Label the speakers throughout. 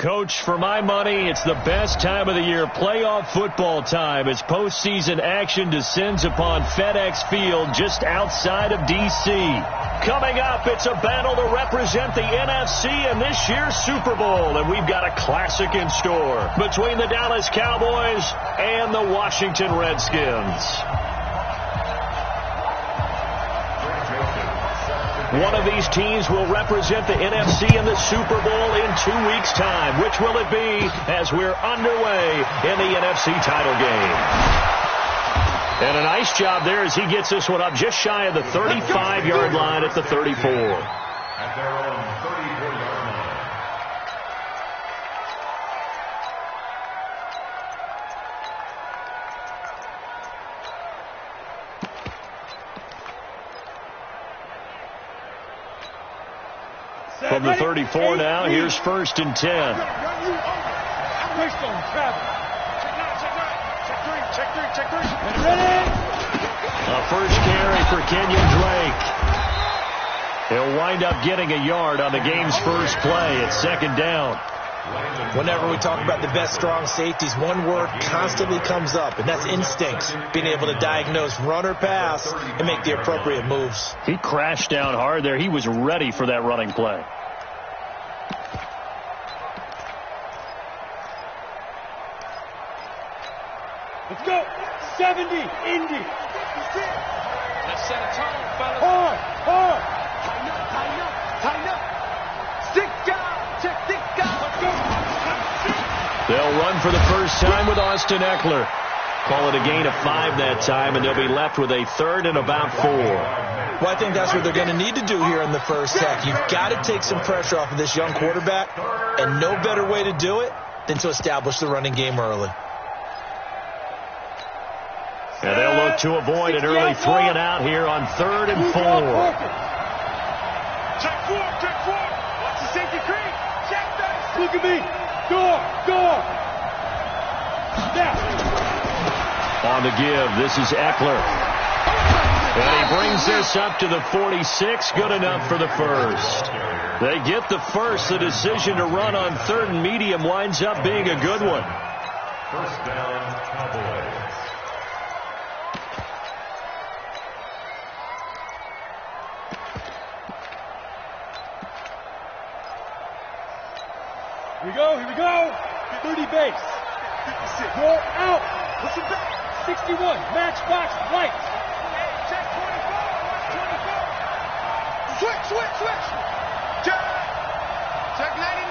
Speaker 1: Coach, for my money, it's the best time of the year, playoff football time, as postseason action descends upon FedEx Field just outside of D.C. Coming up, it's a battle to represent the NFC in this year's Super Bowl, and we've got a classic in store between the Dallas Cowboys and the Washington Redskins. One of these teams will represent the NFC in the Super Bowl in 2 weeks' time. Which will it be as we're underway in the NFC title game? And a nice job there as he gets this one up just shy of the 35-yard line at the 34. At their own 34-yard line. From the 34 now, here's 1st and 10.
Speaker 2: A
Speaker 1: first carry for Kenyon Drake. He'll wind up getting a yard on the game's first play. It's 2nd down.
Speaker 3: Whenever we talk about the best strong safeties, one word constantly comes up, and that's instincts. Being able to diagnose run or pass and make the appropriate moves.
Speaker 1: He crashed down hard there. He was ready for that running play.
Speaker 2: Let's go. 70, Indy.
Speaker 4: Let's set a tone, fellas.
Speaker 2: Hard.
Speaker 4: Tighten up. Stick down. Stick down. Let's go.
Speaker 1: They'll run for the first time with Austin Eckler. Call it a gain of 5 that time, and they'll be left with a 3rd and about 4.
Speaker 3: Well, I think that's what they're going to need to do here in the first half. You've got to take some pressure off of this young quarterback, and no better way to do it than to establish the running game early.
Speaker 1: And they'll look to avoid an early 3 and out here on 3rd and 4.
Speaker 2: Check 4. Watch the safety creep. Check that. Look at me. Door. Now.
Speaker 1: On the give, this is Eckler. And he brings this up to the 46. Good enough for the first. They get the first. The decision to run on 3rd and medium winds up being a good one.
Speaker 5: First down, Cowboys.
Speaker 2: Here we go. 30 base. 56. Roll out. Listen back. 61. Matchbox lights. Check 24. Switch. Check 99.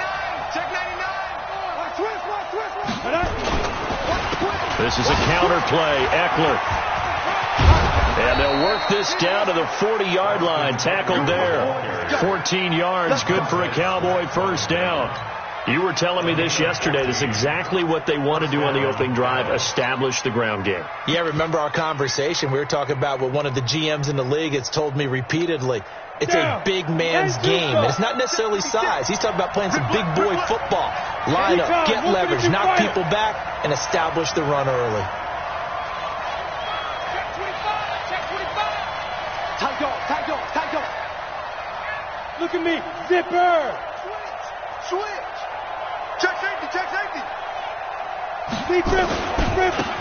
Speaker 2: Switch.
Speaker 1: This is a counter play. Eckler. And they'll work this down to the 40-yard line. Tackled there. 14 yards. Good for a Cowboy first down. You were telling me this yesterday. This is exactly what they want to do on the opening drive, establish the ground game.
Speaker 3: Yeah, remember our conversation? We were talking about what one of the GMs in the league has told me repeatedly. It's a big man's game, and it's not necessarily size. He's talking about playing some big boy football. Line up, get leverage, knock people back, and establish the run early.
Speaker 2: Tight dog. Look at me. Zipper. Switch. Check safety.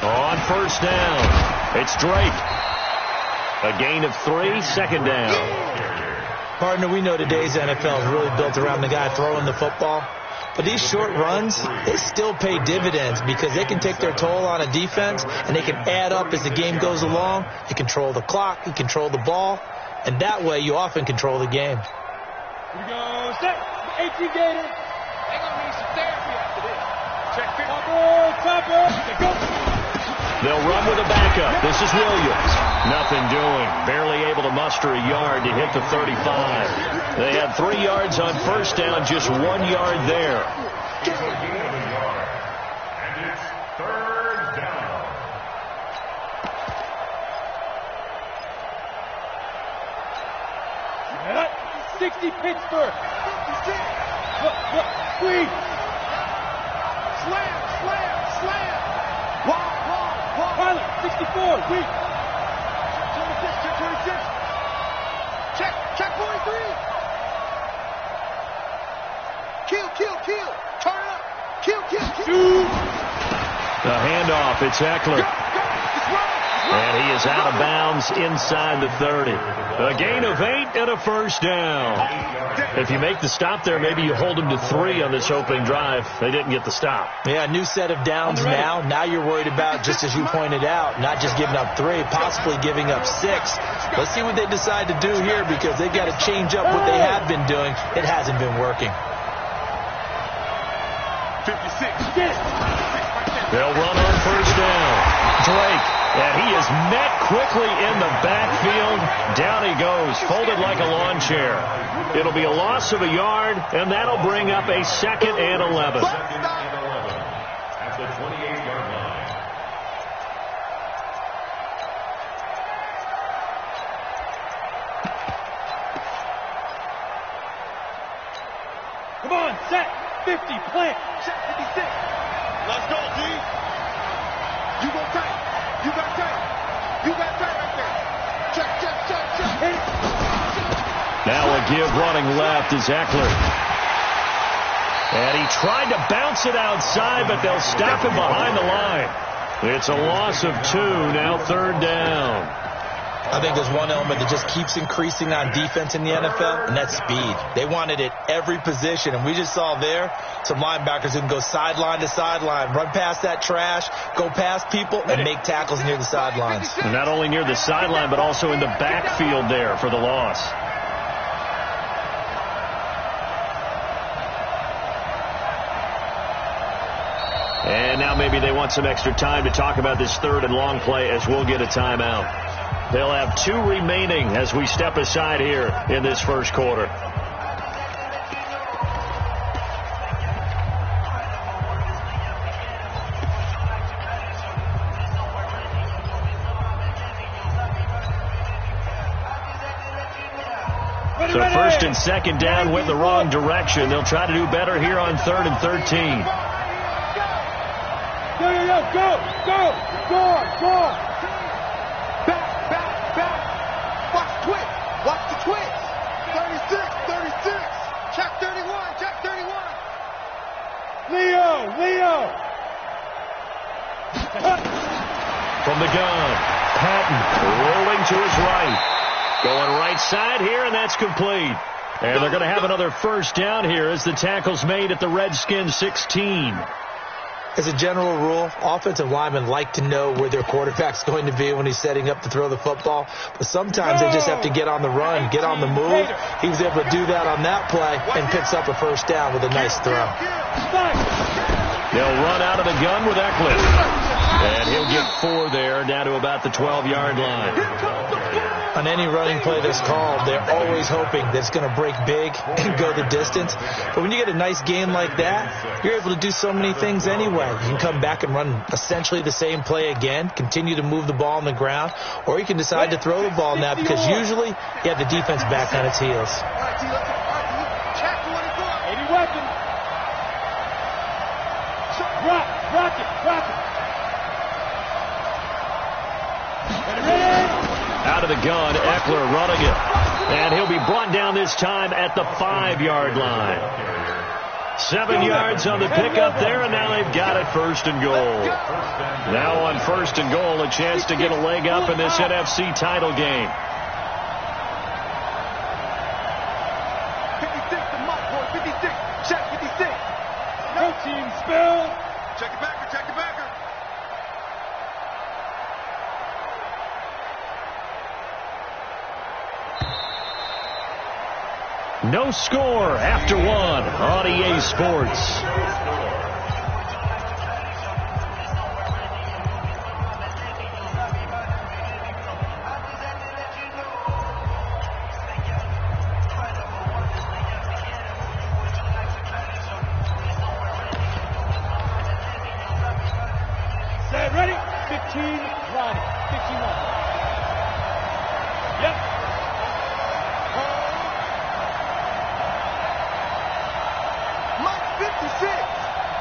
Speaker 1: On first down, it's Drake. A gain of 3, 2nd down.
Speaker 3: Partner, we know today's NFL is really built around the guy throwing the football. But these short runs, they still pay dividends because they can take their toll on a defense, and they can add up as the game goes along. You control the clock, you control the ball, and that way you often control the game.
Speaker 2: Here we go. Set. 18 Gator.
Speaker 4: They're going to need some therapy after this. Check 50.
Speaker 2: Topper. Go.
Speaker 1: They'll run with a backup. This is Williams. Nothing doing. Barely able to muster a yard to hit the 35. They had 3 yards on first down, just 1 yard there.
Speaker 5: And it's 3rd down.
Speaker 2: 60 Pittsburgh. 56. Look. Squeeze. Slam. Wall. Pilot. 64. Weak. 26. Check 43. Kill. Turn up. Shoot.
Speaker 1: The handoff, it's Eckler. And he is out of bounds inside the 30. A gain of 8 and a first down. If you make the stop there, maybe you hold them to 3 on this opening drive. They didn't get the stop.
Speaker 3: Yeah, new set of downs now. Now you're worried about, just as you pointed out, not just giving up 3, possibly giving up 6. Let's see what they decide to do here, because they've got to change up what they have been doing. It hasn't been working.
Speaker 2: 56.
Speaker 1: They'll run on first down. Drake, and he is met quickly in the backfield. Down he goes, folded like a lawn chair. It'll be a loss of a yard, and that'll bring up a 2nd and 11.
Speaker 5: At the 28-yard line.
Speaker 2: Come on, set. 50, plant. Set 56. Let's go, D. You go tight. You got tight. You got tight right there. Check. Hit it.
Speaker 1: Now a give running left is Eckler. And he tried to bounce it outside, but they'll stop him behind the line. It's a loss of 2, now 3rd down.
Speaker 3: I think there's one element that just keeps increasing on defense in the NFL, and that's speed. They want it at every position, and we just saw there some linebackers who can go sideline to sideline, run past that trash, go past people, and make tackles near the sidelines.
Speaker 1: And not only near the sideline, but also in the backfield there for the loss. And now maybe they want some extra time to talk about this 3rd and long play, as we'll get a timeout. They'll have 2 remaining as we step aside here in this first quarter. So 1st and 2nd down went the wrong direction. They'll try to do better here on 3rd and 13.
Speaker 2: Go. Back. Watch the twitch. 36. Check 31. Leo.
Speaker 1: From the gun, Patton rolling to his right. Going right side here, and that's complete. And they're going to have another first down here as the tackle's made at the Redskins 16.
Speaker 3: As a general rule, offensive linemen like to know where their quarterback's going to be when he's setting up to throw the football. But sometimes they just have to get on the run, get on the move. He was able to do that on that play and picks up a first down with a nice throw.
Speaker 1: They'll run out of the gun with Eckler. And he'll get 4 there, down to about the 12-yard line.
Speaker 3: On any running play that's called, they're always hoping that it's going to break big and go the distance. But when you get a nice game like that, you're able to do so many things anyway. You can come back and run essentially the same play again, continue to move the ball on the ground, or you can decide to throw the ball now, because usually you have the defense back on its heels.
Speaker 2: Any weapon. Rock it.
Speaker 1: Out of the gun, Eckler running it. And he'll be brought down this time at the 5-yard line. 7 yards on the pickup there, and now they've got it 1st and goal. Now on 1st and goal, a chance to get a leg up in this NFC title game.
Speaker 2: 56 to Mike, boy. 56. Check 56. No team spill. Check it backer.
Speaker 1: No score after 1 on EA Sports.
Speaker 2: Set, ready? 15, Ronnie. 15 on. Yep.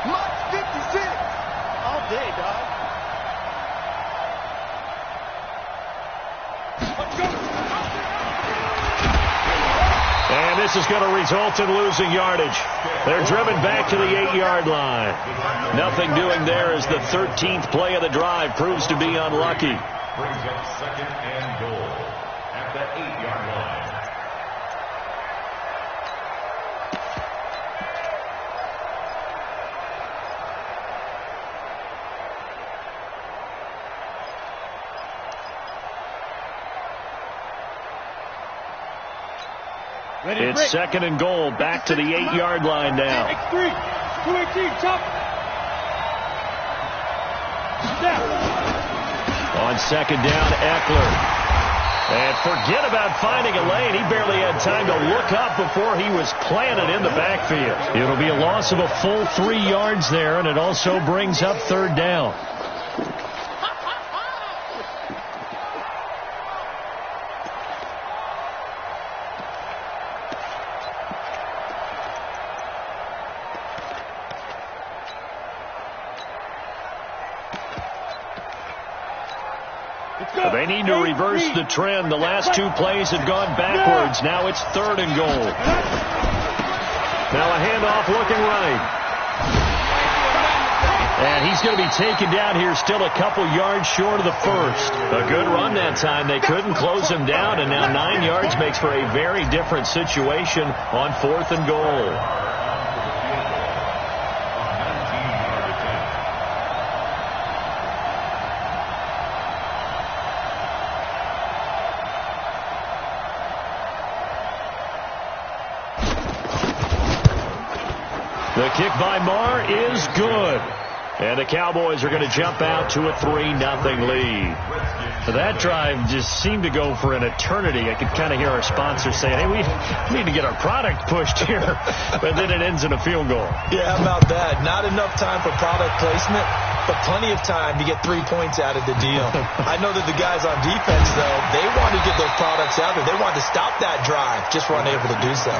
Speaker 2: Mike 56. All day, dog. Let's go.
Speaker 1: And this is going to result in losing yardage. They're driven back to the 8-yard line. Nothing doing there as the 13th play of the drive proves to be unlucky.
Speaker 5: Brings up 2nd and goal at the 8-yard line.
Speaker 1: It's 2nd and goal, back to the 8-yard line now.
Speaker 4: X3, 218, chop.
Speaker 1: On 2nd down, Eckler. And forget about finding a lane. He barely had time to look up before he was planted in the backfield. It'll be a loss of a full 3 yards there, and it also brings up 3rd down. They need to reverse the trend. The last 2 plays have gone backwards. Now it's 3rd and goal. Now a handoff looking right. And he's going to be taken down here, still a couple yards short of the first. A good run that time. They couldn't close him down, and now 9 yards makes for a very different situation on 4th and goal. The kick by Marr is good. And the Cowboys are going to jump out to a 3-0 lead. That drive just seemed to go for an eternity. I could kind of hear our sponsors saying, hey, we need to get our product pushed here. But then it ends in a field goal.
Speaker 3: Yeah, how about that? Not enough time for product placement, but plenty of time to get 3 points out of the deal. I know that the guys on defense, though, they want to get those products out there. They want to stop that drive, just weren't able to do so.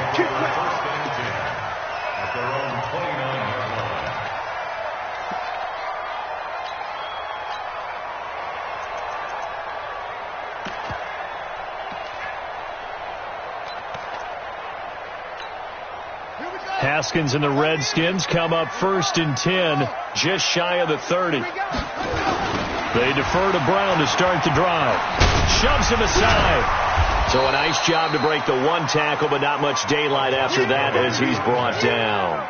Speaker 1: Haskins and the Redskins come up 1st and 10, just shy of the 30. They defer to Brown to start the drive. Shoves him aside. So a nice job to break the 1 tackle, but not much daylight after that as he's brought down.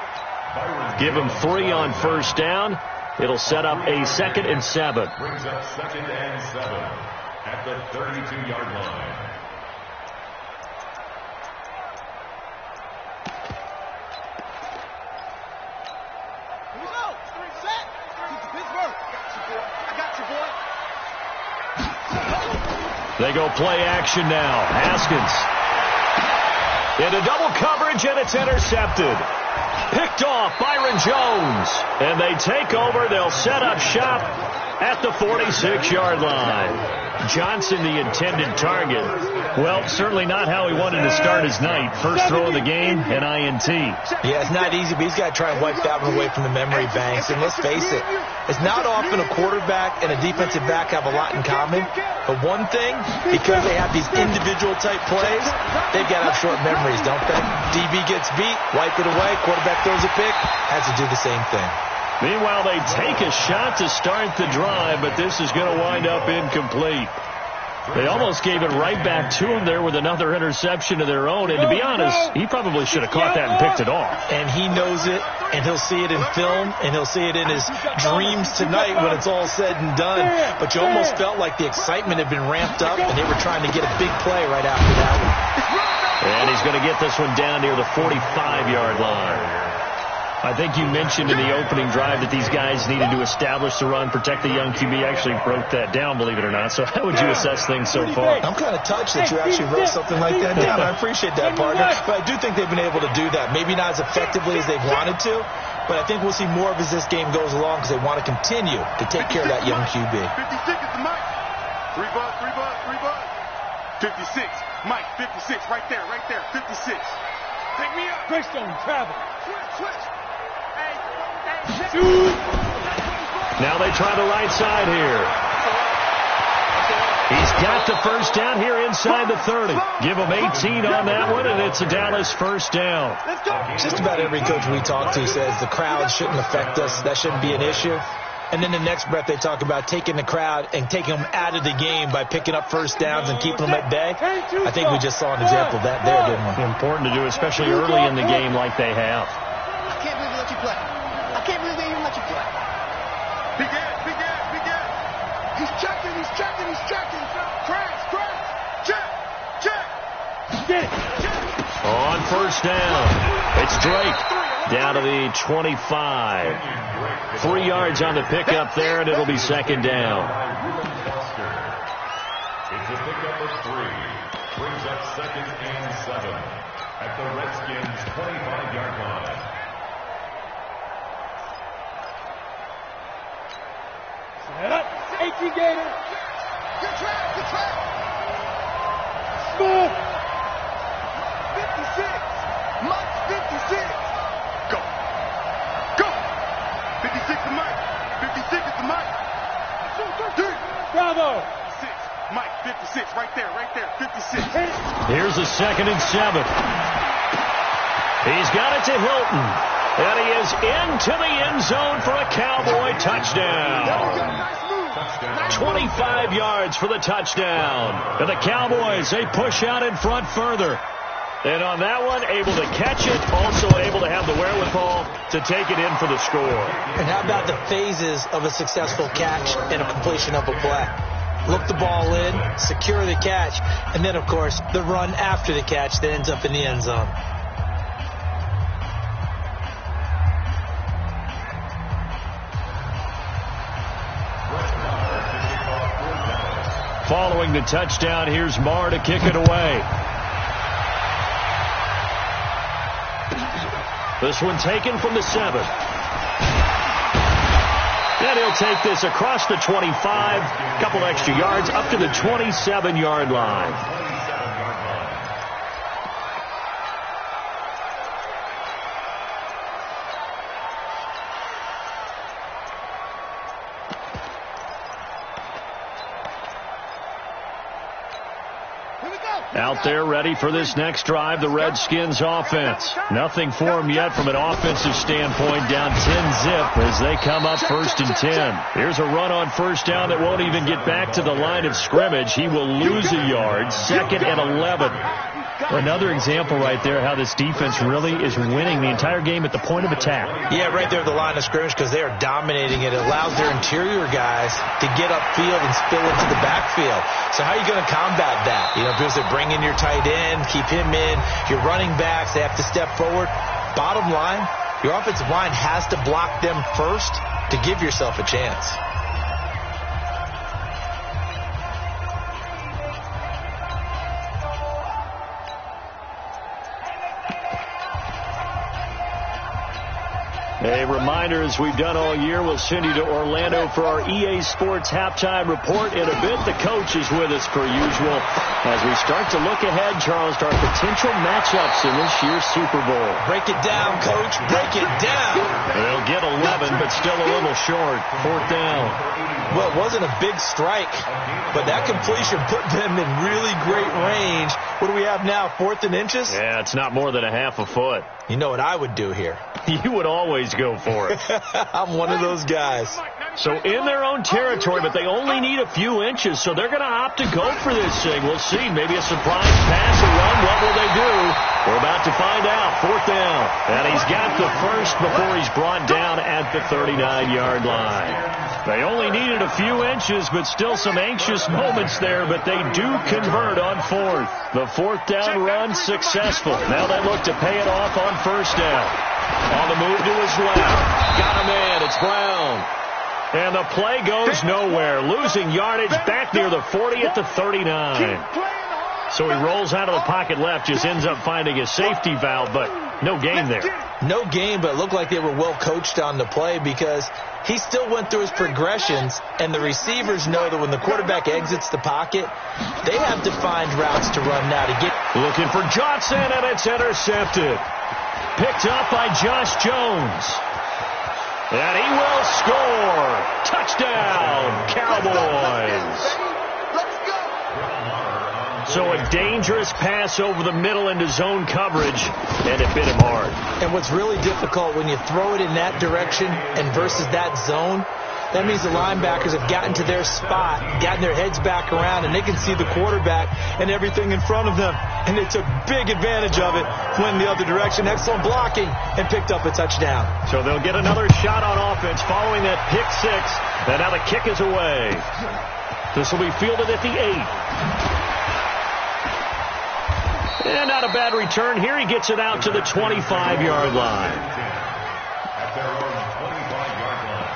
Speaker 1: Give him 3 on 1st down. It'll set up a 2nd and 7.
Speaker 5: Brings up 2nd and 7 at the 32-yard line.
Speaker 1: They go play action now. Haskins into double coverage, and it's intercepted. Picked off Byron Jones. And they take over. They'll set up shop at the 46-yard line. Johnson, the intended target. Well, certainly not how he wanted to start his night. First throw of the game, an INT.
Speaker 3: Yeah, it's not easy, but he's got to try and wipe that one away from the memory banks. And let's face it, it's not often a quarterback and a defensive back have a lot in common. But one thing, because they have these individual type plays, they've got to have short memories, don't they? DB gets beat, wipe it away, quarterback throws a pick, has to do the same thing.
Speaker 1: Meanwhile, they take a shot to start the drive, but this is going to wind up incomplete. They almost gave it right back to him there with another interception of their own. And to be honest, he probably should have caught that and picked it off.
Speaker 3: And he knows it, and he'll see it in film, and he'll see it in his dreams tonight when it's all said and done. But you almost felt like the excitement had been ramped up, and they were trying to get a big play right after that one.
Speaker 1: And he's going to get this one down near the 45-yard line. I think you mentioned in the opening drive that these guys needed to establish the run, protect the young QB. Actually broke that down, believe it or not. So how would you assess things so far?
Speaker 3: I'm kind of touched that you actually wrote something like that down. I appreciate that, partner. But I do think they've been able to do that. Maybe not as effectively as they've wanted to, but I think we'll see more of as this game goes along because they want to continue to take care of that young QB.
Speaker 2: 56 is the mic. 3 buzz, 3 buzz, 3 buzz. 56. Mike, 56. Right there, 56. Take me up.
Speaker 4: Greystone travel.
Speaker 2: Switch.
Speaker 1: Now they try the right side here. He's got the first down here inside the 30. Give him 18 on that one, and it's a Dallas first down.
Speaker 3: Just about every coach we talk to says the crowd shouldn't affect us. That shouldn't be an issue. And then the next breath they talk about taking the crowd and taking them out of the game by picking up first downs and keeping them at bay. I think we just saw an example of that there, didn't we?
Speaker 1: Important to do, especially early in the game like they have.
Speaker 2: I can't believe they let you play. I can't believe they even let you play. Big ass, big ass, big ass. He's checking, he's checking, he's checking. Crash, check, check. Get it.
Speaker 1: On first down, it's Drake down to the 25. 3 yards on the pickup there, and it'll be second down.
Speaker 5: It's a pickup of 3. Brings up second and 7 at the Redskins' 25-yard line.
Speaker 4: Set up. 18 Gator.
Speaker 2: Good track, good track.
Speaker 4: Smooth.
Speaker 2: 56. Mike, 56. Go. Go. 56 to Mike. 56 is to Mike. 2, 3.
Speaker 4: Bravo.
Speaker 2: 6. Mike, 56. Right there, 56.
Speaker 1: Here's a 2nd and 7. He's got it to Hilton. And he is into the end zone for a Cowboy touchdown.
Speaker 2: Nice move.
Speaker 1: 25 yards for the touchdown. And the Cowboys, they push out in front further. And on that one, able to catch it, also able to have the wherewithal to take it in for the score.
Speaker 3: And how about the phases of a successful catch and a completion of a play? Look the ball in, secure the catch, and then, of course, the run after the catch that ends up in the end zone.
Speaker 1: Following the touchdown, here's Marr to kick it away. This one taken from the 7. And he'll take this across the 25, couple extra yards, up to the 27-yard line. Out there ready for this next drive, the Redskins offense. Nothing for them yet from an offensive standpoint, down 10-zip as they come up 1st and 10. Here's a run on first down that won't even get back to the line of scrimmage. He will lose a yard, 2nd and 11. Another example right there how this defense really is winning the entire game at the point of attack.
Speaker 3: Yeah, right there at the line of scrimmage because they are dominating it. It allows their interior guys to get upfield and spill into the backfield. So how are you going to combat that? You know, because they bring in your tight end, keep him in. Your running backs, they have to step forward. Bottom line, your offensive line has to block them first to give yourself a chance.
Speaker 1: A reminder, as we've done all year, we'll send you to Orlando for our EA Sports halftime report. In a bit, the coach is with us per usual as we start to look ahead, Charles, to our potential matchups in this year's Super Bowl.
Speaker 3: Break it down, Coach. Break it down.
Speaker 1: They'll get 11, but still a little short. 4th down.
Speaker 3: Well, it wasn't a big strike, but that completion put them in really great range. What do we have now, 4th and inches?
Speaker 1: Yeah, it's not more than a half a foot.
Speaker 3: You know what I would do here?
Speaker 1: You would always go for it.
Speaker 3: I'm one of those guys.
Speaker 1: So in their own territory, but they only need a few inches, so they're going to opt to go for this thing. We'll see. Maybe a surprise pass, a run. What will they do? We're about to find out. 4th down. And he's got the first before he's brought down at the 39-yard line. They only needed a few inches, but still some anxious moments there, but they do convert on 4th. The 4th down run successful. Now they look to pay it off on 1st down. On the move to his left. Got a man. It's Brown. And the play goes nowhere. Losing yardage back near the 40 at the 39. So he rolls out of the pocket left, just ends up finding a safety valve, but no gain there.
Speaker 3: No gain, but it looked like they were well coached on the play because he still went through his progressions, and the receivers know that when the quarterback exits the pocket, they have to find routes to run now to get.
Speaker 1: Looking for Johnson, and it's intercepted. Picked up by Josh Jones. And he will score. Touchdown, Cowboys.
Speaker 2: Let's go.
Speaker 1: So a dangerous pass over the middle into zone coverage, and it bit him hard.
Speaker 3: And what's really difficult when you throw it in that direction and versus that zone, that means the linebackers have gotten to their spot, gotten their heads back around, and they can see the quarterback and everything in front of them. And they took big advantage of it, went the other direction, excellent blocking, and picked up a touchdown.
Speaker 1: So they'll get another shot on offense following that pick six. And now the kick is away. This will be fielded at the 8. And not a bad return here. He gets it out to the 25-yard line.
Speaker 5: At their own 25-yard line.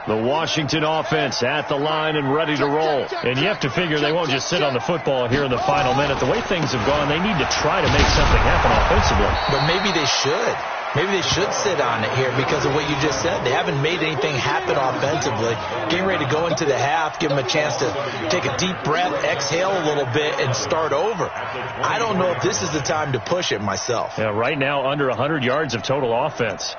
Speaker 1: The Washington offense at the line and ready to roll. And you have to figure they won't just sit on the football here in the final minute. The way things have gone, they need to try to make something happen offensively.
Speaker 3: But maybe they should. Maybe they should sit on it here because of what you just said. They haven't made anything happen offensively. Getting ready to go into the half, give them a chance to take a deep breath, exhale a little bit, and start over. I don't know if this is the time to push it myself.
Speaker 1: Yeah, right now under 100 yards of total offense.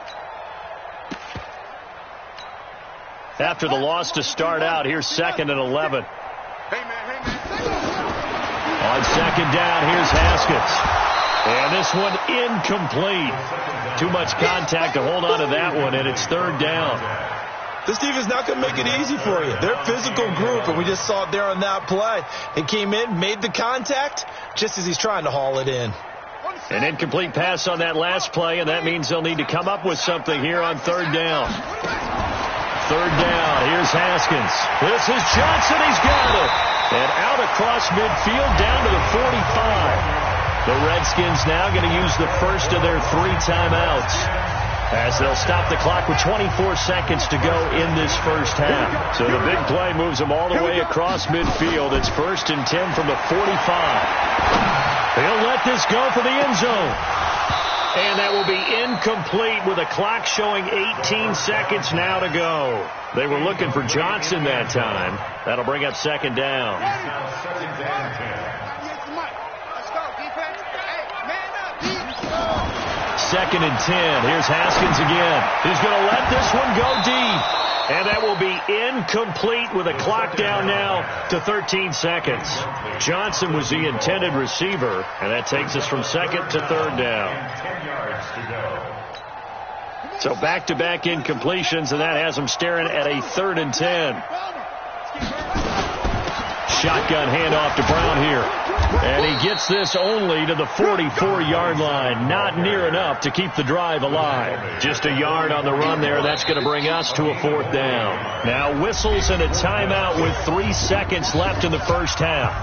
Speaker 1: After the loss to start out, here's 2nd and 11. On second down, here's Haskins. And this one incomplete. Too much contact to hold on to that one, and it's 3rd down.
Speaker 3: This defense is not going to make it easy for you. They're a physical group, and we just saw it there on that play. They came in, made the contact, just as he's trying to haul it in.
Speaker 1: An incomplete pass on that last play, and that means they'll need to come up with something here on 3rd down. 3rd down, here's Haskins. This is Johnson, he's got it. And out across midfield, down to the 45. The Redskins now going to use the first of their 3 timeouts as they'll stop the clock with 24 seconds to go in this first half. So the big play moves them all the way across midfield. It's 1st and 10 from the 45. They'll let this go for the end zone. And that will be incomplete with a clock showing 18 seconds now to go. They were looking for Johnson that time. That'll bring up 2nd down. 2nd and 10. Here's Haskins again. He's going to let this one go deep. And that will be incomplete with a clock down now to 13 seconds. Johnson was the intended receiver, and that takes us from 2nd to 3rd down.
Speaker 5: 10 yards to go.
Speaker 1: So back-to-back incompletions, and that has them staring at a 3rd and 10. Shotgun handoff to Brown here. And he gets this only to the 44-yard line. Not near enough to keep the drive alive. Just a yard on the run there. That's going to bring us to a 4th down. Now whistles and a timeout with 3 seconds left in the first half.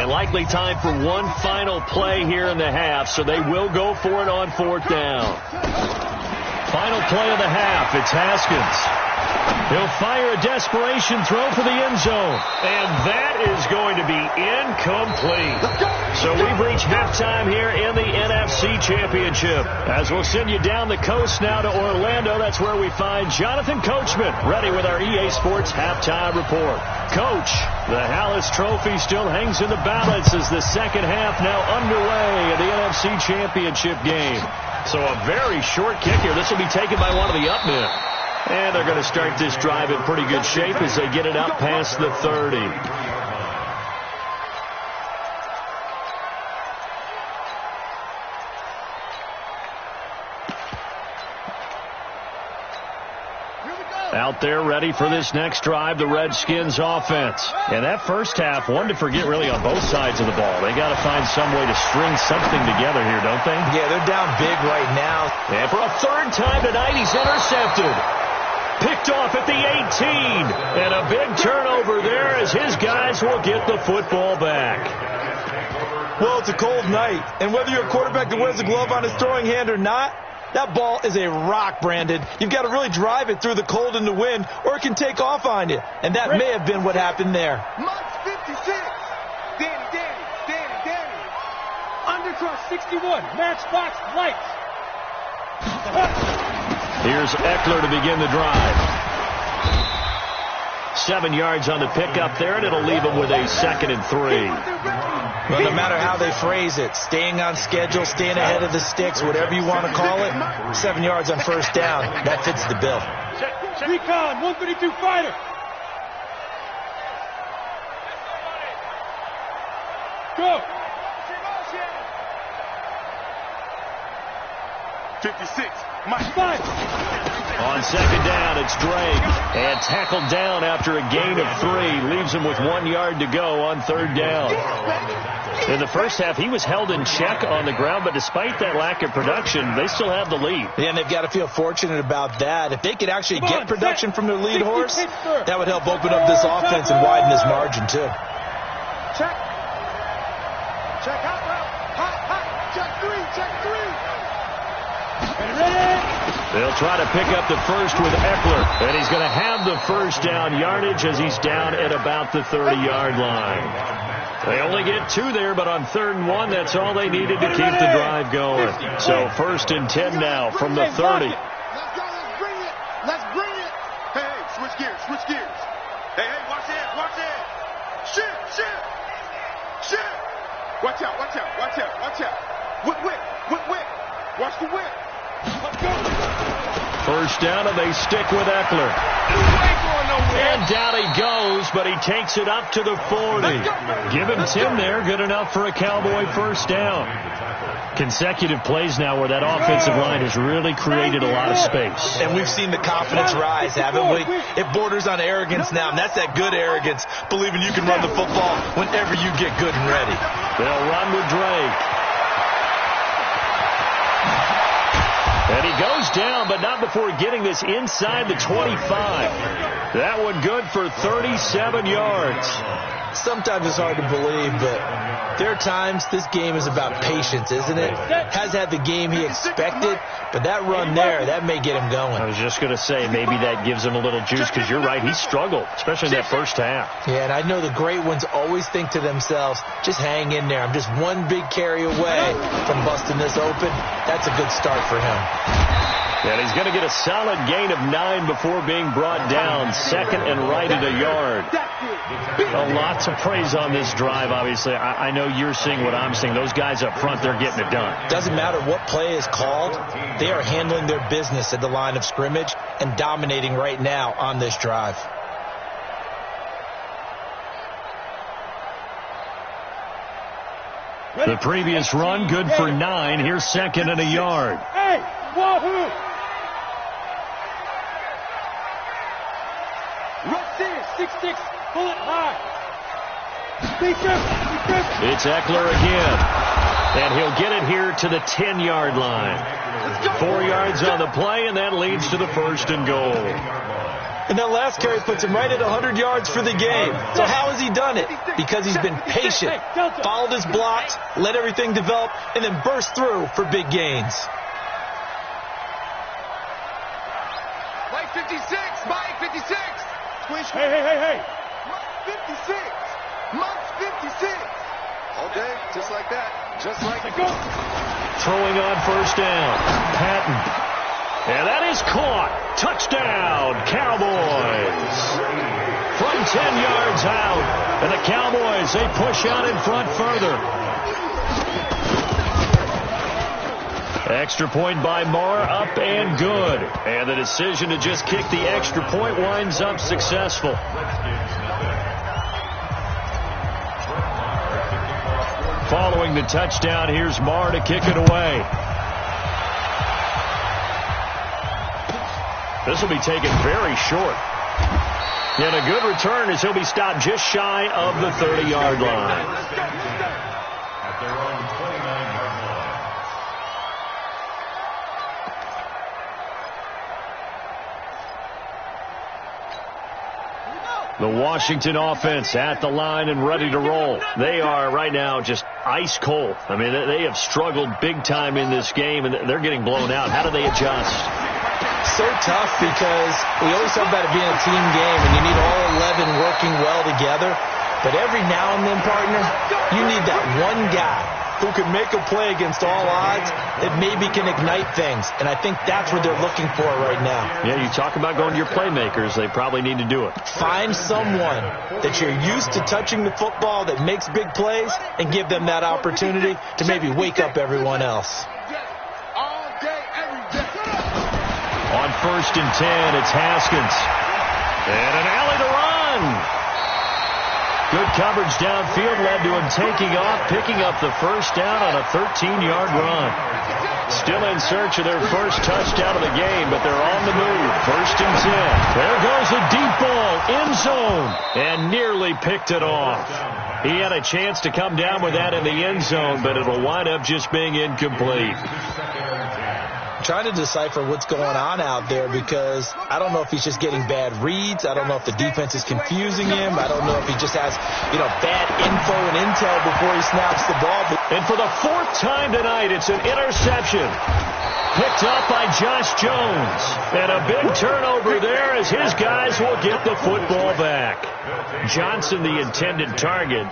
Speaker 1: Likely time for one final play here in the half, so they will go for it on 4th down. Final play of the half, it's Haskins. He'll fire a desperation throw for the end zone, and that is going to be incomplete. So we've reached halftime here in the NFC Championship. As we'll send you down the coast now to Orlando, that's where we find Jonathan Coachman, ready with our EA Sports Halftime Report. Coach, the Hallis Trophy still hangs in the balance as the second half now underway in the NFC Championship game. So a very short kick here. This will be taken by one of the up men. And they're going to start this drive in pretty good shape as they get it up past the 30. Out there ready for this next drive, the Redskins offense. And that first half, one to forget really on both sides of the ball. They got to find some way to string something together here, don't they?
Speaker 3: Yeah, they're down big right now.
Speaker 1: And for a 3rd time tonight, he's intercepted. Picked off at the 18. And a big turnover there as his guys will get the football back.
Speaker 3: Well, it's a cold night. And whether you're a quarterback that wears a glove on his throwing hand or not, That ball is a rock, Brandon. You've got to really drive it through the cold and the wind, or it can take off on you. And that may have been what happened there.
Speaker 2: Monk's 56. Danny.
Speaker 4: Undercross 61. Matchbox lights.
Speaker 1: Here's Eckler to begin the drive. 7 yards on the pickup there, and it'll leave him with a 2nd and 3.
Speaker 3: Well, no matter how they phrase it, staying on schedule, staying ahead of the sticks, whatever you want to call it, 7 yards on first down, that fits the bill.
Speaker 4: Recon, 132 fighter. Go.
Speaker 2: 56. Mike.
Speaker 4: 5.
Speaker 1: On 2nd down, it's Drake. And tackled down after a gain of 3. Leaves him with 1 yard to go on 3rd down. In the first half, he was held in check on the ground, but despite that lack of production, they still have the lead.
Speaker 3: Yeah, and they've got to feel fortunate about that. If they could actually get production from their lead horse, that would help open up this offense and widen this margin, too.
Speaker 2: Check. Check out. Hot. Check 3.
Speaker 1: They'll try to pick up the first with Eckler, and he's going to have the first down yardage as he's down at about the 30-yard line. They only get 2 there, but on 3rd and 1, that's all they needed to keep the drive going. So 1st and 10 now from the 30.
Speaker 2: Let's go. Let's bring it. Hey, switch gears. Hey, watch it. Shit. Watch out. Whip. Watch the whip. Let's go.
Speaker 1: First down, and they stick with Eckler. And down he goes, but he takes it up to the 40. Give him 10 there, good enough for a Cowboy first down. Consecutive plays now where that offensive line has really created a lot of space.
Speaker 3: And we've seen the confidence rise, haven't we? It borders on arrogance now, and that's that good arrogance, believing you can run the football whenever you get good and ready.
Speaker 1: They'll run with Drake. And he goes down, but not before getting this inside the 25. That one good for 37 yards.
Speaker 3: Sometimes it's hard to believe, but there are times this game is about patience, isn't it? Has had the game he expected, but that run there, that may get him going.
Speaker 1: I was just going to say, maybe that gives him a little juice, because you're right, he struggled, especially in that first half.
Speaker 3: Yeah, and I know the great ones always think to themselves, just hang in there. I'm just one big carry away from busting this open. That's a good start for him.
Speaker 1: And he's going to get a solid gain of 9 before being brought down. 2nd and right at a yard. Lots of praise on this drive, obviously. I know you're seeing what I'm seeing. Those guys up front, they're getting it done.
Speaker 3: Doesn't matter what play is called. They are handling their business at the line of scrimmage and dominating right now on this drive.
Speaker 1: The previous run, good for 9. Here's 2nd and a yard.
Speaker 4: Hey, wahoo! Rush in, 6-6, bullet high.
Speaker 1: It's Eckler again. And he'll get it here to the 10-yard line. 4 yards on the play, and that leads to the 1st and goal.
Speaker 3: And that last carry puts him right at 100 yards for the game. So how has he done it? Because he's been patient, followed his blocks, let everything develop, and then burst through for big gains.
Speaker 2: Play 56, Mike 56.
Speaker 4: Hey.
Speaker 2: Monk's 56. All day, just like that.
Speaker 1: Throwing on first down. Patton. And that is caught. Touchdown, Cowboys. From 10 yards out. And the Cowboys, they push out in front further. Extra point by Marr, up and good. And the decision to just kick the extra point winds up successful. Following the touchdown, here's Marr to kick it away. This will be taken very short. And a good return as he'll be stopped just shy of the 30-yard line.
Speaker 5: At their own 29-yard line.
Speaker 1: The Washington offense at the line and ready to roll. They are right now just ice cold. I mean, they have struggled big time in this game, and they're getting blown out. How do they adjust?
Speaker 3: So tough because we always talk about it being a team game, and you need all 11 working well together. But every now and then, partner, you need that one guy who can make a play against all odds that maybe can ignite things. And I think that's what they're looking for right now.
Speaker 1: Yeah, you talk about going to your playmakers. They probably need to do it.
Speaker 3: Find someone that you're used to touching the football that makes big plays and give them that opportunity to maybe wake up everyone else.
Speaker 1: On 1st and 10, it's Haskins. And an alley to run. Good coverage downfield led to him taking off, picking up the first down on a 13-yard run. Still in search of their first touchdown of the game, but they're on the move. 1st and 10. There goes a deep ball, end zone, and nearly picked it off. He had a chance to come down with that in the end zone, but it'll wind up just being incomplete.
Speaker 3: Trying to decipher what's going on out there because I don't know if he's just getting bad reads. I don't know if the defense is confusing him. I don't know if he just has, bad info and intel before he snaps the ball.
Speaker 1: And for the 4th time tonight, it's an interception. Picked up by Josh Jones. And a big turnover there as his guys will get the football back. Johnson, the intended target.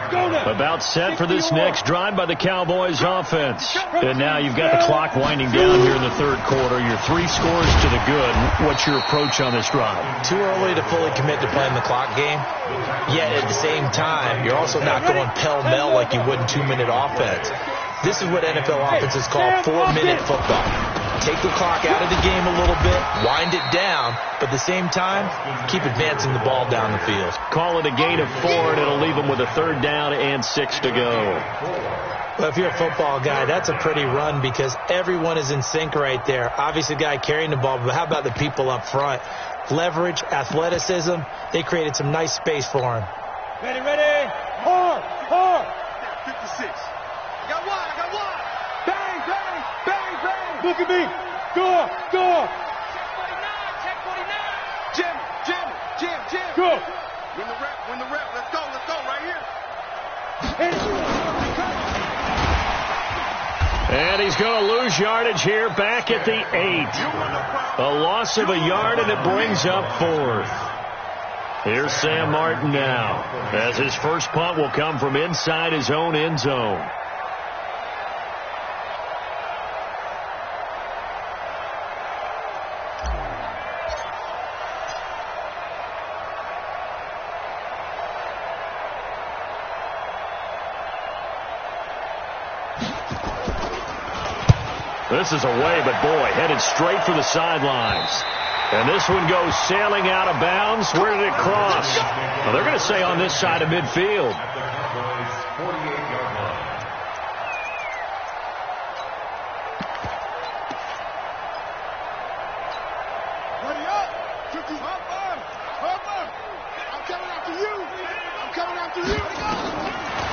Speaker 1: About set for this next drive by the Cowboys offense. And now you've got the clock winding down here in the 3rd quarter. You're 3 scores to the good. What's your approach on this drive?
Speaker 3: Too early to fully commit to playing the clock game. Yet at the same time, you're also not going pell-mell like you would in 2-minute offense. This is what NFL offenses call 4-minute football. Take the clock out of the game a little bit, wind it down, but at the same time, keep advancing the ball down the field.
Speaker 1: Call it a gain of 4, and it'll leave them with a 3rd down and 6 to go.
Speaker 3: Well, if you're a football guy, that's a pretty run because everyone is in sync right there. Obviously, the guy carrying the ball, but how about the people up front? Leverage, athleticism, they created some nice space for him.
Speaker 4: Ready, ready, hard.
Speaker 2: 56. I got one.
Speaker 4: Bang, bang, bang, bang. Look at me. Go. Check 49.
Speaker 2: Jim.
Speaker 4: Go.
Speaker 2: Win the rep. Let's go right here.
Speaker 1: And he's going to lose yardage here back at the 8. A loss of a yard, and it brings up 4th. Here's Sam Martin now, as his first punt will come from inside his own end zone. This is away, but boy, headed straight for the sidelines. And this one goes sailing out of bounds. Where did it cross? Well, they're going to say on this side of midfield.
Speaker 2: Buddy up. I'm coming after you.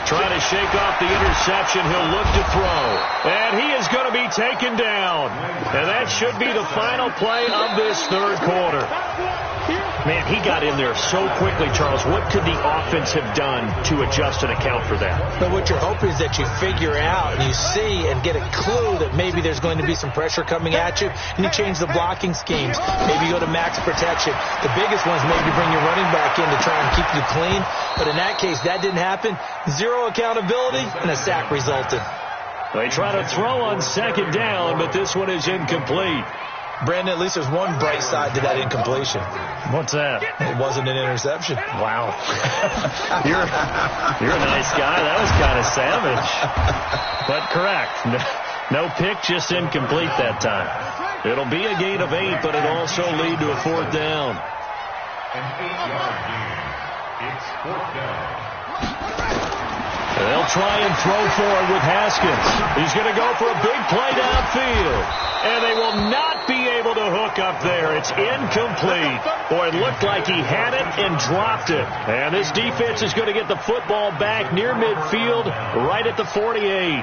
Speaker 1: Trying to shake off the interception. He'll look to throw. And he is going to be taken down. And that should be the final play of this 3rd quarter. Man, he got in there so quickly, Charles. What could the offense have done to adjust and account for that?
Speaker 3: But what you're hoping is that you figure out and you see and get a clue that maybe there's going to be some pressure coming at you, and you change the blocking schemes. Maybe you go to max protection. The biggest one is maybe bring your running back in to try and keep you clean. But in that case, that didn't happen. 0 accountability, and a sack resulted.
Speaker 1: They try to throw on 2nd down, but this one is incomplete.
Speaker 3: Brandon, at least there's one bright side to that incompletion.
Speaker 1: What's that?
Speaker 3: It wasn't an interception.
Speaker 1: Wow. You're a nice guy. That was kind of savage. But correct. No pick, just incomplete that time. It'll be a gain of 8, but it'll also lead to a 4th down.
Speaker 5: An 8-yard gain. It's 4th down.
Speaker 1: They'll try and throw forward with Haskins. He's going to go for a big play downfield. And they will not be able to hook up there. It's incomplete. Boy, it looked like he had it and dropped it. And this defense is going to get the football back near midfield, right at the 48.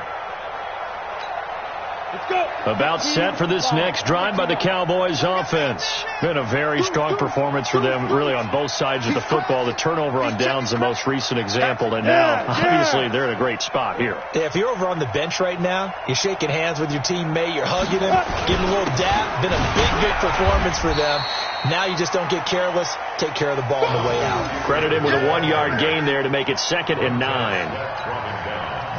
Speaker 1: About set for this next drive by the Cowboys offense. Been a very strong performance for them, really, on both sides of the football. The turnover on downs, the most recent example, and now, obviously, they're in a great spot here.
Speaker 3: Yeah, if you're over on the bench right now, you're shaking hands with your teammate, you're hugging him, giving him a little dap. Been a big performance for them. Now you just don't get careless. Take care of the ball on the way out.
Speaker 1: Credit him with a 1-yard gain there to make it 2nd and 9.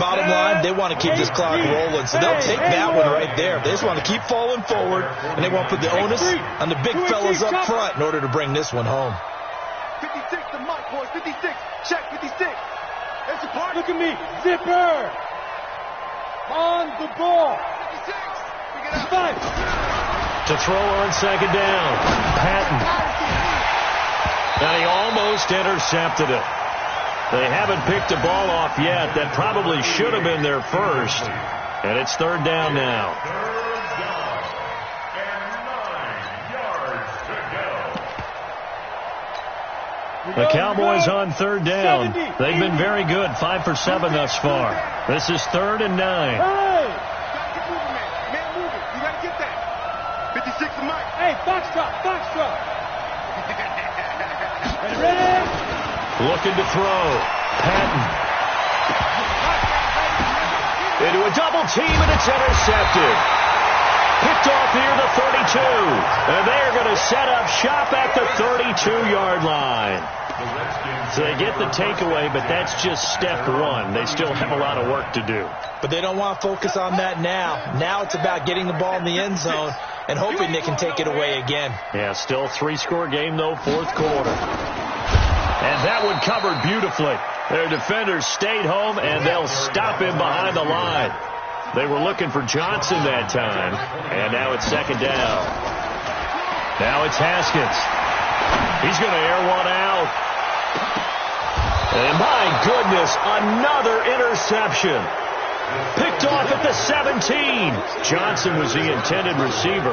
Speaker 3: Bottom line, they want to keep this clock rolling, so they'll take that one right there. They just want to keep falling forward, and they want to put the onus on the big fellas up front in order to bring this one home.
Speaker 2: 56 to Mike, boys. 56. Check 56. That's the part.
Speaker 4: Look at me. Zipper. On the ball.
Speaker 2: 56.
Speaker 4: Five.
Speaker 1: To throw on 2nd down. Patton. And he almost intercepted it. They haven't picked the ball off yet. That probably should have been their first. And it's 3rd down now.
Speaker 5: 3rd down and 9 yards to go.
Speaker 1: The Cowboys on 3rd down. They've been very good, 5 for 7 thus far. This is 3rd and 9.
Speaker 2: Hey! Get moving, man. Man moving. You got to get that. 56 to Mike.
Speaker 4: Hey, foxtrot. Ready?
Speaker 1: Looking to throw. Patton. Into a double team, and it's intercepted. Picked off near the 32. And they're going to set up shop at the 32-yard line. So they get the takeaway, but that's just step 1. They still have a lot of work to do.
Speaker 3: But they don't want to focus on that now. Now it's about getting the ball in the end zone and hoping they can take it away again.
Speaker 1: Yeah, still 3-score game, though, 4th quarter. And that one covered beautifully. Their defenders stayed home, and they'll stop him behind the line. They were looking for Johnson that time, and now it's 2nd down. Now it's Haskins. He's going to air one out. And my goodness, another interception. Picked off at the 17. Johnson was the intended receiver.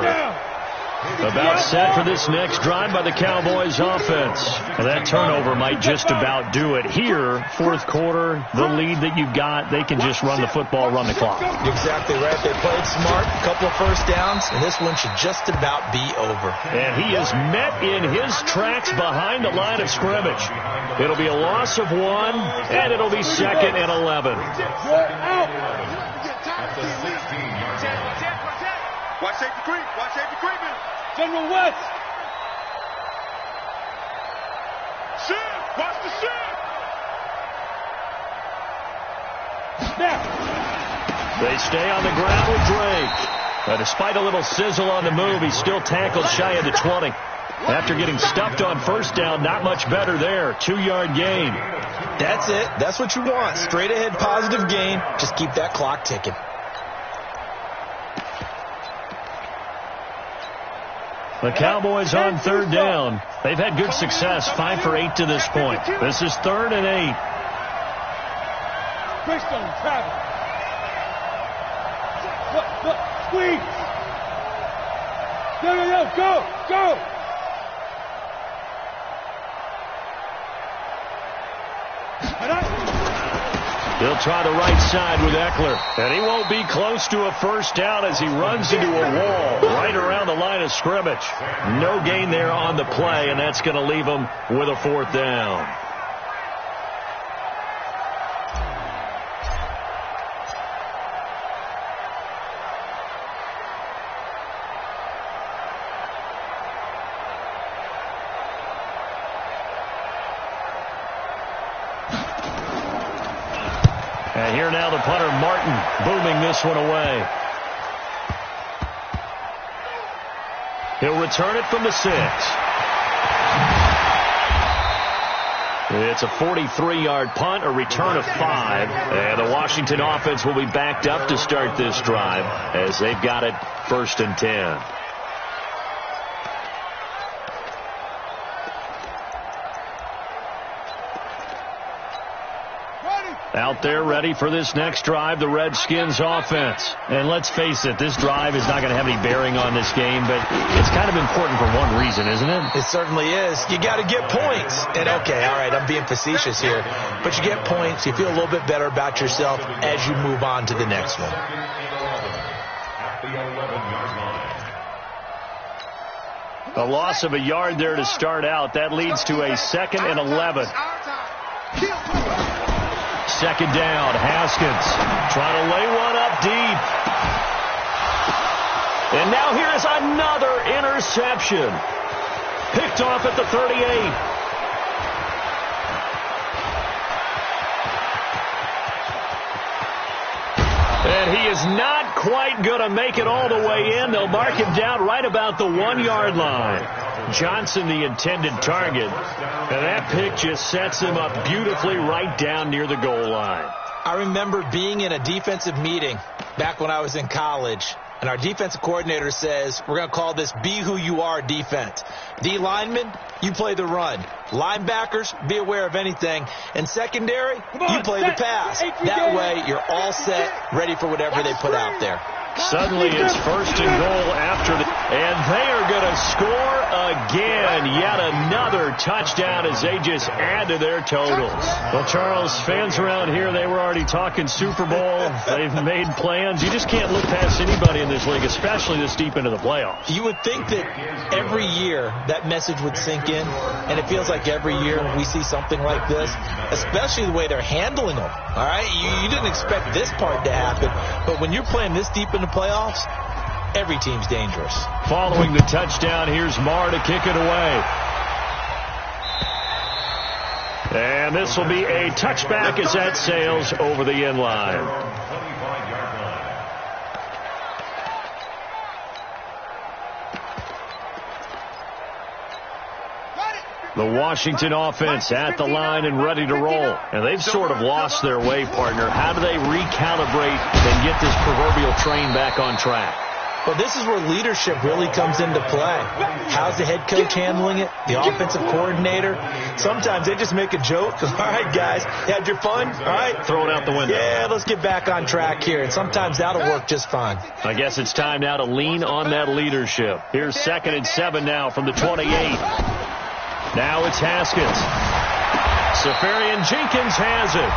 Speaker 1: About set for this next drive by the Cowboys offense. And that turnover might just about do it. Here, 4th quarter, the lead that you've got, they can just run the football, run the clock.
Speaker 3: Exactly right. They played smart, a couple of first downs, and this one should just about be over.
Speaker 1: And he is met in his tracks behind the line of scrimmage. It'll be a loss of 1, and it'll be 2nd and 11.
Speaker 2: Watch safety creep. Watch safety creeping.
Speaker 4: General West.
Speaker 2: Shift. Watch the shift.
Speaker 4: Now.
Speaker 1: They stay on the ground with Drake. But despite a little sizzle on the move, he's still tackled shy of the 20. After getting stuffed on 1st down, not much better there. 2-yard gain.
Speaker 3: That's it. That's what you want. Straight ahead positive gain. Just keep that clock ticking.
Speaker 1: The Cowboys on 3rd down. They've had good success, 5 for 8 to this point. This is 3rd and 8.
Speaker 4: Christian, travel. Look, squeeze. Go.
Speaker 1: He'll try the right side with Eckler. And he won't be close to a 1st down as he runs into a wall right around the line of scrimmage. No gain there on the play, and that's going to leave him with a 4th down. And here now the punter, Martin, booming this one away. He'll return it from the 6. It's a 43-yard punt, a return of 5. And the Washington offense will be backed up to start this drive as they've got it 1st and 10. Out there ready for this next drive, the Redskins offense. And let's face it, this drive is not going to have any bearing on this game, but it's kind of important for one reason, isn't it?
Speaker 3: It certainly is. You got to get points. And okay, all right, I'm being facetious here, but you get points, you feel a little bit better about yourself as you move on to the next one.
Speaker 5: at the 11-yard line.
Speaker 1: A loss of a yard there to start out. That leads to a 2nd and 11. Second down, Haskins trying to lay one up deep. And now here is another interception. Picked off at the 38. And he is not quite going to make it all the way in. They'll mark him down right about the 1-yard line. Johnson, the intended target. And that pick just sets him up beautifully right down near the goal line.
Speaker 3: I remember being in a defensive meeting back when I was in college. And our defensive coordinator says, we're going to call this Be Who You Are defense. D linemen, you play the run. Linebackers, be aware of anything. And secondary, you play the pass. That way, you're all set, ready for whatever they put out there.
Speaker 1: Suddenly, it's 1st and goal after the... And they are going to score again. Yet another touchdown as they just add to their totals. Well, Charles, fans around here, they were already talking Super Bowl. They've made plans. You just can't look past anybody in this league, especially this deep into the playoffs.
Speaker 3: You would think that every year that message would sink in, and it feels like every year we see something like this, especially the way they're handling them. All right, you didn't expect this part to happen, but when you're playing this deep in the playoffs, every team's dangerous.
Speaker 1: Following the touchdown, here's Marr to kick it away. And this will be a touchback as that sails over the end line. The Washington offense at the line and ready to roll. And they've sort of lost their way, partner. How do they recalibrate and get this proverbial train back on track?
Speaker 3: Well, this is where leadership really comes into play. How's the head coach handling it? The offensive coordinator? Sometimes they just make a joke. All right, guys, you had your fun? All right.
Speaker 1: Throw it out the window.
Speaker 3: Yeah, let's get back on track here. And sometimes that'll work just fine.
Speaker 1: I guess it's time now to lean on that leadership. Here's 2nd and 7 now from the 28. Now it's Haskins. Safarian Jenkins has it.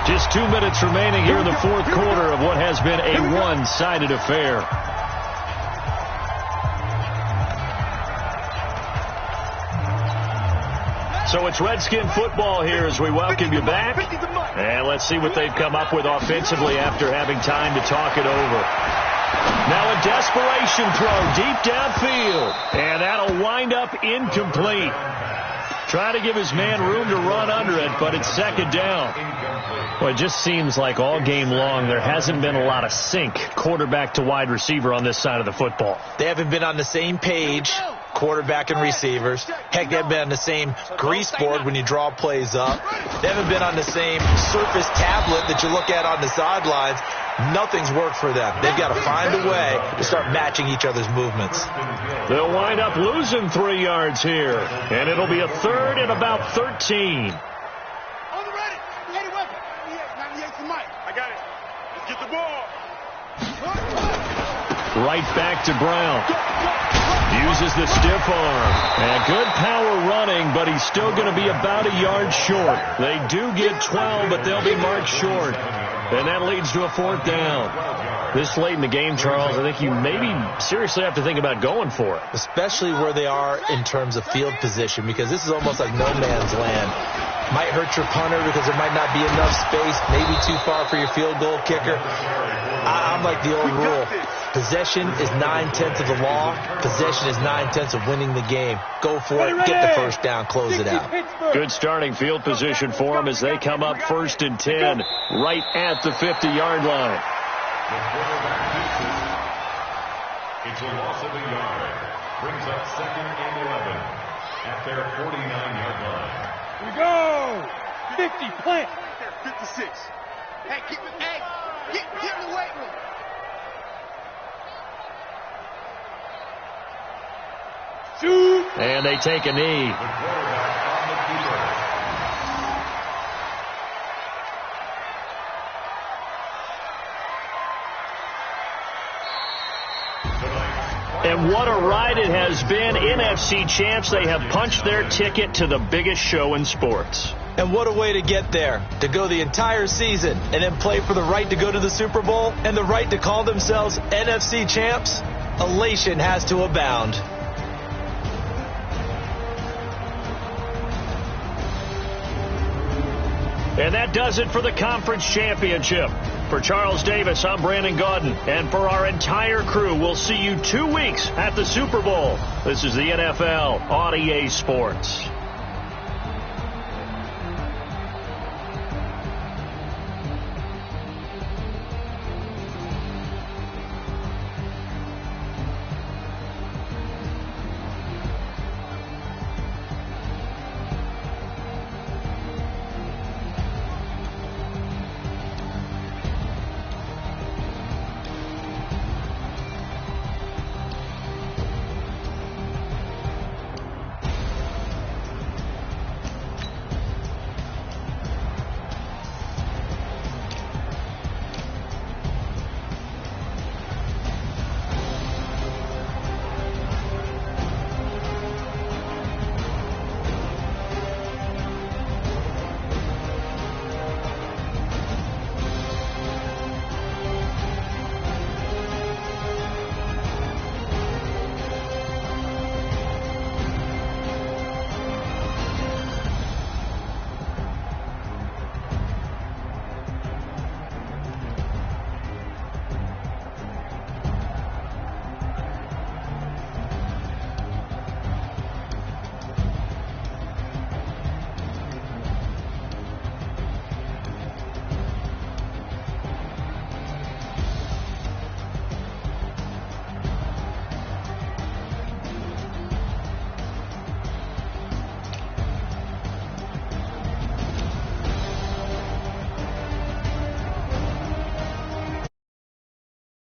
Speaker 1: Just 2 minutes remaining here in the 4th quarter of what has been a one-sided affair. So it's Redskin football here as we welcome you back. And let's see what they've come up with offensively after having time to talk it over. Now a desperation throw deep downfield. And that'll wind up incomplete. Trying to give his man room to run under it, but it's 2nd down. Well, it just seems like all game long there hasn't been a lot of sync quarterback to wide receiver on this side of the football.
Speaker 3: They haven't been on the same page, quarterback and receivers. Heck, they haven't been on the same grease board when you draw plays up. They haven't been on the same surface tablet that you look at on the sidelines. Nothing's worked for them. They've got to find a way to start matching each other's movements.
Speaker 1: They'll wind up losing 3 yards here. And it'll be a 3rd and about 13.
Speaker 2: On the ready. Ready weapon. 98 to Mike. I got it. Let's get the ball.
Speaker 1: Right back to Brown. Uses the stiff arm. And good power running, but he's still going to be about a yard short. They do get 12, but they'll be marked short. And that leads to a 4th down. This late in the game, Charles, I think you maybe seriously have to think about going for it.
Speaker 3: Especially where they are in terms of field position, because this is almost like no man's land. Might hurt your punter because there might not be enough space, maybe too far for your field goal kicker. I'm like the old rule. Possession is 9/10 of the law. Possession is 9/10 of winning the game. Go for it. Get the first down. Close it out.
Speaker 1: Good starting field position for them as they come up 1st and 10 right at the 50-yard line.
Speaker 5: It's a loss of a yard. Brings up 2nd and 11 at their 49-yard line.
Speaker 4: We go! 50, plant.
Speaker 2: 56. Hey, keep it. Hey, get in the weight room.
Speaker 4: Shoot!
Speaker 1: And they take a knee.
Speaker 5: The quarterback on the keeper.
Speaker 1: And what a ride it has been. NFC champs, they have punched their ticket to the biggest show in sports.
Speaker 3: And what a way to get there, to go the entire season and then play for the right to go to the Super Bowl and the right to call themselves NFC champs. Elation has to abound.
Speaker 1: And that does it for the conference championship. For Charles Davis, I'm Brandon Gaudin. And for our entire crew, we'll see you 2 weeks at the Super Bowl. This is the NFL on EA Sports.